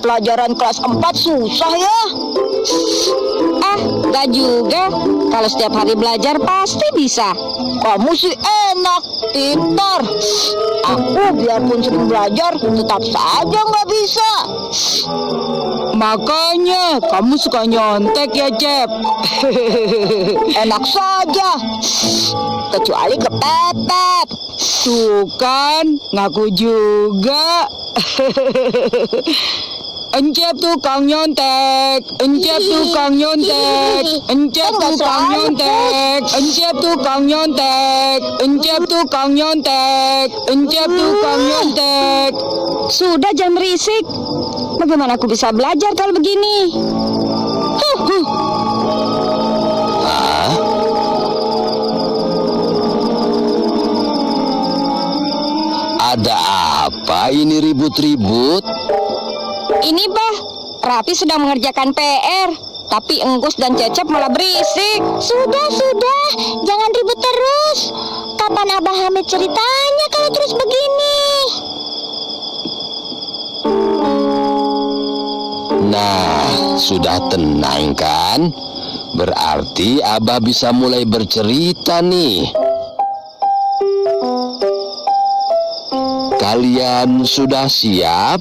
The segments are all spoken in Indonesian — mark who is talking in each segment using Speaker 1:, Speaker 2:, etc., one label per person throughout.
Speaker 1: Pelajaran kelas 4 susah ya.
Speaker 2: Gak juga. Kalau setiap hari belajar pasti bisa.
Speaker 1: Kamu sih enak, pintar. Aku biarpun sering belajar, tetap saja nggak bisa.
Speaker 2: Makanya kamu suka nyontek ya, Cep.
Speaker 1: Enak saja. Kecuali kepepet.
Speaker 2: Tuh kan, ngaku juga. Encep tukang nyontek, Encep tukang nyontek, Encep tukang nyontek, Encep tukang nyontek, Encep tukang nyontek, Encep tukang nyontek. Sudah, jangan berisik. Bagaimana aku bisa belajar kalau begini?
Speaker 3: Ada apa ini ribut-ribut?
Speaker 2: Ini, Bah, Raffi sedang mengerjakan PR, tapi Enggus dan Cecep malah berisik.
Speaker 4: Sudah, jangan ribut terus. Kapan Abah Hamid ceritanya kalau terus begini?
Speaker 3: Nah, sudah tenang kan? Berarti Abah bisa mulai bercerita nih. Kalian sudah siap?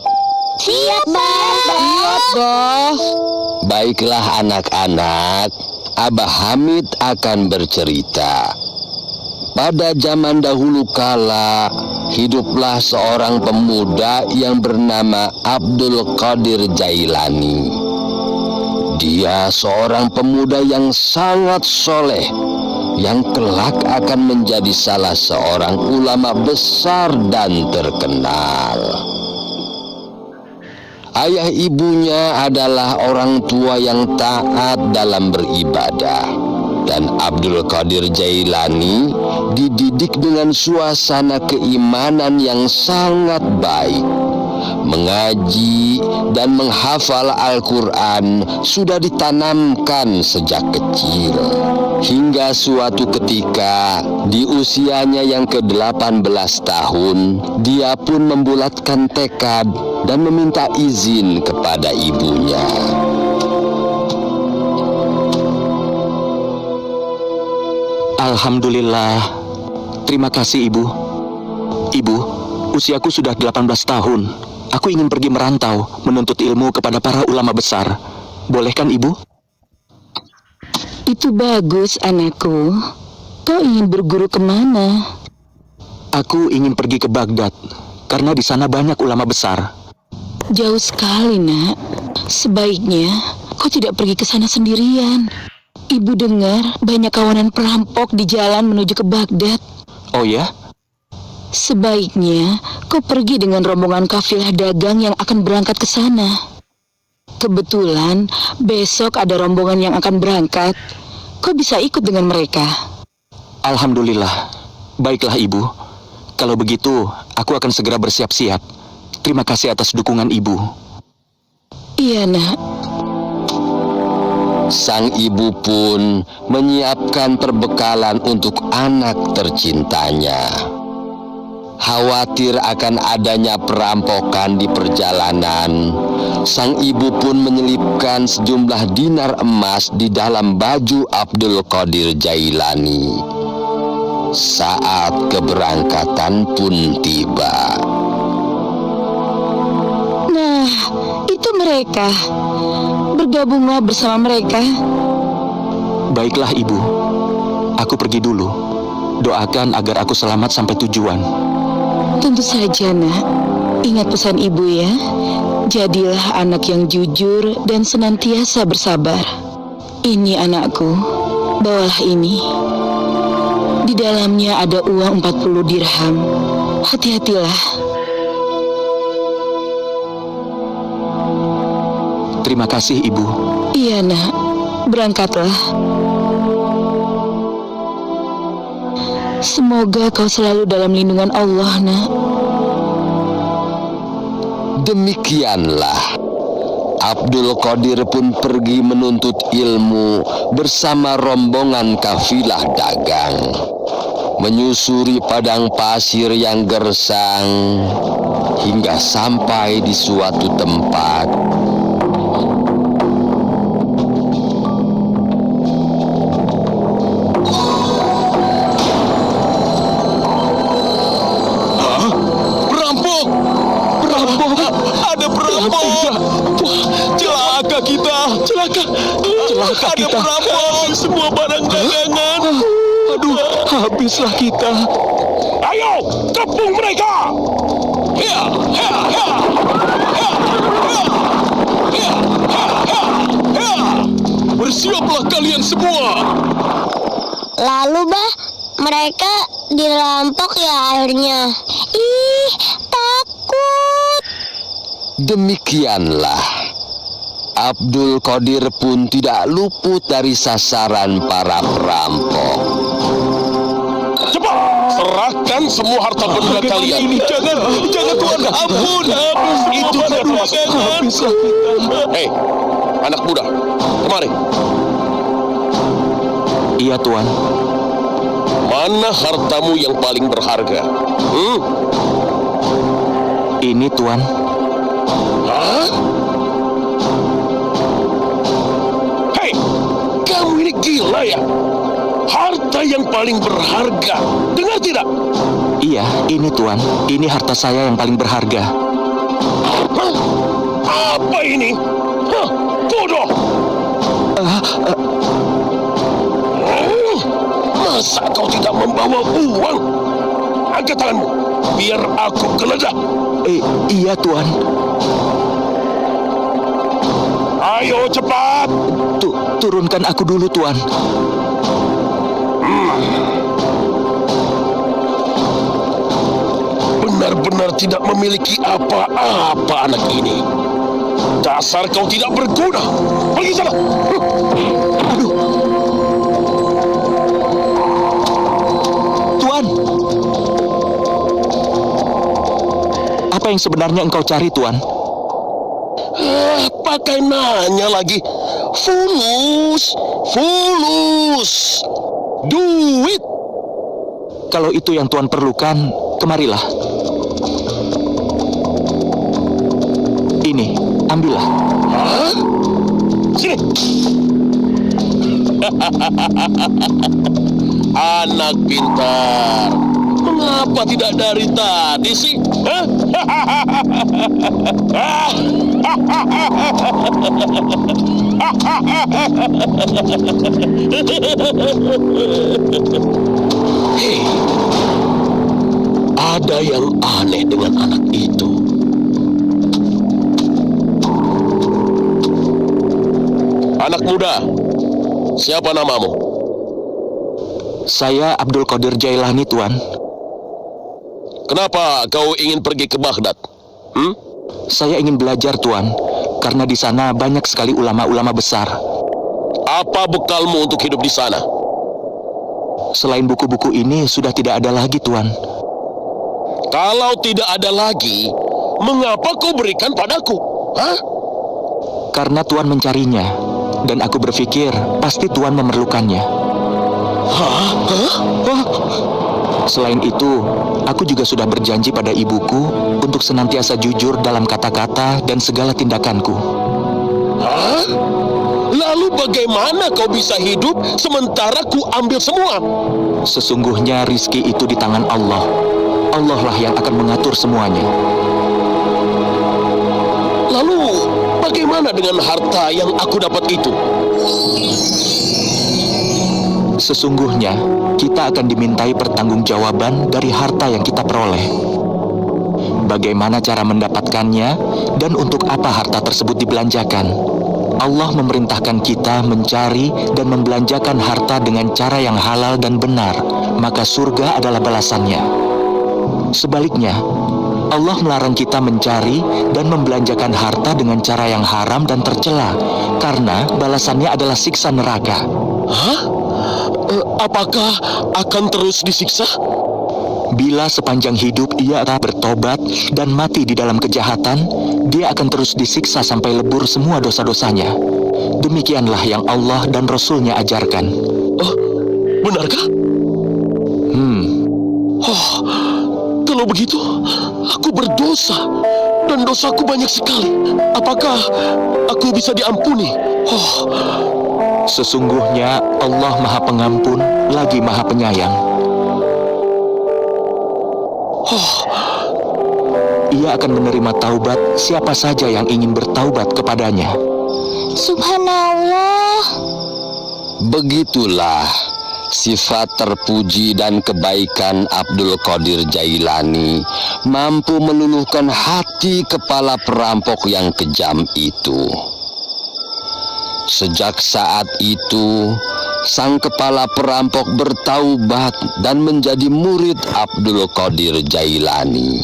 Speaker 4: Siap, Bah.
Speaker 2: Siap, Bah.
Speaker 3: Baiklah anak-anak, Abah Hamid akan bercerita. Pada zaman dahulu kala, hiduplah seorang pemuda yang bernama Abdul Qadir Jailani. Dia seorang pemuda yang sangat soleh, yang kelak akan menjadi salah seorang ulama besar dan terkenal. Ayah ibunya adalah orang tua yang taat dalam beribadah, dan Abdul Qadir Jailani dididik dengan suasana keimanan yang sangat baik. Mengaji dan menghafal Al-Quran sudah ditanamkan sejak kecil. Hingga suatu ketika di usianya yang ke-18 tahun, dia pun membulatkan tekad dan meminta izin kepada ibunya.
Speaker 5: Alhamdulillah. Terima kasih, Ibu. Ibu, usiaku sudah 18 tahun. Aku ingin pergi merantau, menuntut ilmu kepada para ulama besar. Boleh kan, Ibu?
Speaker 2: Itu bagus, anakku. Kau ingin berguru kemana?
Speaker 5: Aku ingin pergi ke Baghdad, karena di sana banyak ulama besar.
Speaker 2: Jauh sekali, nak. Sebaiknya kau tidak pergi ke sana sendirian. Ibu dengar banyak kawanan perampok di jalan menuju ke Baghdad.
Speaker 5: Oh ya?
Speaker 2: Sebaiknya kau pergi dengan rombongan kafilah dagang yang akan berangkat ke sana. Kebetulan besok ada rombongan yang akan berangkat. Kau bisa ikut dengan mereka.
Speaker 5: Alhamdulillah. Baiklah, Ibu. Kalau begitu, aku akan segera bersiap-siap. Terima kasih atas dukungan Ibu.
Speaker 2: Iya, nak.
Speaker 3: Sang ibu pun menyiapkan perbekalan untuk anak tercintanya. Khawatir akan adanya perampokan di perjalanan, sang ibu pun menyelipkan sejumlah dinar emas di dalam baju Abdul Qadir Jailani. Saat keberangkatan pun tiba.
Speaker 2: Nah, itu mereka. Bergabunglah bersama mereka.
Speaker 5: Baiklah, Ibu. Aku pergi dulu. Doakan agar aku selamat sampai tujuan.
Speaker 2: Tentu saja, nak. Ingat pesan ibu ya. Jadilah anak yang jujur dan senantiasa bersabar. Ini anakku. Bawalah ini. Di dalamnya ada uang 40 dirham. Hati-hatilah.
Speaker 5: Terima kasih, Ibu.
Speaker 2: Iya, nak. Berangkatlah. Semoga kau selalu dalam lindungan Allah, nak.
Speaker 3: Demikianlah Abdul Qadir pun pergi menuntut ilmu bersama rombongan kafilah dagang. Menyusuri padang pasir yang gersang, hingga sampai di suatu tempat.
Speaker 6: Perampok! Perampok! Ada perampok! Celaka kita! Celaka! Celaka
Speaker 5: kita.
Speaker 6: Ada perampok! Semua barang dagangan!
Speaker 5: Aduh, habislah kita.
Speaker 6: Ayo, kepung mereka! Ya, ya, ya, ya, ya, ya, ya, ya, ya. Bersiaplah kalian semua.
Speaker 4: Lalu, Bah, mereka dirampok ya akhirnya. Ih, takut.
Speaker 3: Demikianlah, Abdul Qadir pun tidak luput dari sasaran para perampok.
Speaker 6: Cepat, serahkan semua harta benda kalian.
Speaker 5: Ini jangan
Speaker 6: Tuhan, ampun, habis itu dagangan.
Speaker 5: Habislah kita.
Speaker 6: Hei, anak muda, kemari.
Speaker 5: Iya, Tuan.
Speaker 6: Mana hartamu yang paling berharga?
Speaker 5: Ini, Tuan.
Speaker 6: Hah? Hei, kamu ini gila ya? Harta yang paling berharga. Dengar tidak?
Speaker 5: Iya, ini, Tuan. Ini harta saya yang paling berharga.
Speaker 6: Hah? Apa ini? Hah? Bodoh! Masa kau tidak membawa uang? Angkat tanganmu, biar aku geledah.
Speaker 5: Iya, Tuan.
Speaker 6: Ayo cepat.
Speaker 5: Turunkan aku dulu, Tuan.
Speaker 6: Benar-benar tidak memiliki apa-apa anak ini. Dasar kau tidak berguna. Pergi sana.
Speaker 5: Aduh. Tuan. Apa yang sebenarnya engkau cari, Tuan?
Speaker 6: Pakai nanya lagi. Fulus. Duit.
Speaker 5: Kalau itu yang Tuan perlukan, kemarilah. Ini, ambillah.
Speaker 6: Hah? Sini. Anak pintar. Mengapa tidak dari tadi sih? Hah? Hei, ada yang aneh dengan anak itu. Anak muda, siapa namamu?
Speaker 5: Saya Abdul Qadir Jailani, Tuan.
Speaker 6: Kenapa kau ingin pergi ke Baghdad?
Speaker 5: Saya ingin belajar, Tuan, karena di sana banyak sekali ulama-ulama besar.
Speaker 6: Apa bekalmu untuk hidup di sana?
Speaker 5: Selain buku-buku ini, sudah tidak ada lagi, Tuan.
Speaker 6: Kalau tidak ada lagi, mengapa kau berikan padaku? Hah?
Speaker 5: Karena Tuan mencarinya, dan aku berpikir pasti Tuan memerlukannya.
Speaker 6: Hah?
Speaker 5: Selain itu, aku juga sudah berjanji pada ibuku untuk senantiasa jujur dalam kata-kata dan segala tindakanku.
Speaker 6: Hah? Lalu bagaimana kau bisa hidup sementara ku ambil semua?
Speaker 5: Sesungguhnya rizki itu di tangan Allah. Allah lah yang akan mengatur semuanya.
Speaker 6: Lalu bagaimana dengan harta yang aku dapat itu?
Speaker 5: Sesungguhnya, kita akan dimintai pertanggungjawaban dari harta yang kita peroleh. Bagaimana cara mendapatkannya dan untuk apa harta tersebut dibelanjakan? Allah memerintahkan kita mencari dan membelanjakan harta dengan cara yang halal dan benar, maka surga adalah balasannya. Sebaliknya, Allah melarang kita mencari dan membelanjakan harta dengan cara yang haram dan tercela, karena balasannya adalah siksa neraka.
Speaker 6: Hah? Apakah akan terus disiksa?
Speaker 5: Bila sepanjang hidup ia tak bertobat dan mati di dalam kejahatan, dia akan terus disiksa sampai lebur semua dosa-dosanya. Demikianlah yang Allah dan Rasul-Nya ajarkan.
Speaker 6: Oh, benarkah? Oh, kalau begitu, Aku berdosa, dan dosaku banyak sekali. Apakah aku bisa diampuni? Oh,
Speaker 5: Sesungguhnya Allah Maha Pengampun lagi Maha Penyayang. Ia akan menerima taubat siapa saja yang ingin bertaubat kepadanya.
Speaker 4: Subhanallah.
Speaker 3: Begitulah sifat terpuji dan kebaikan Abdul Qadir Jailani mampu meluluhkan hati kepala perampok yang kejam itu. Sejak saat itu, sang kepala perampok bertaubat dan menjadi murid Abdul Qadir Jailani.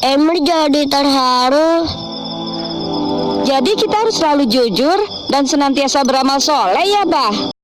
Speaker 4: Emir jadi terharu.
Speaker 1: Jadi kita harus selalu jujur dan senantiasa beramal soleh ya, Bah?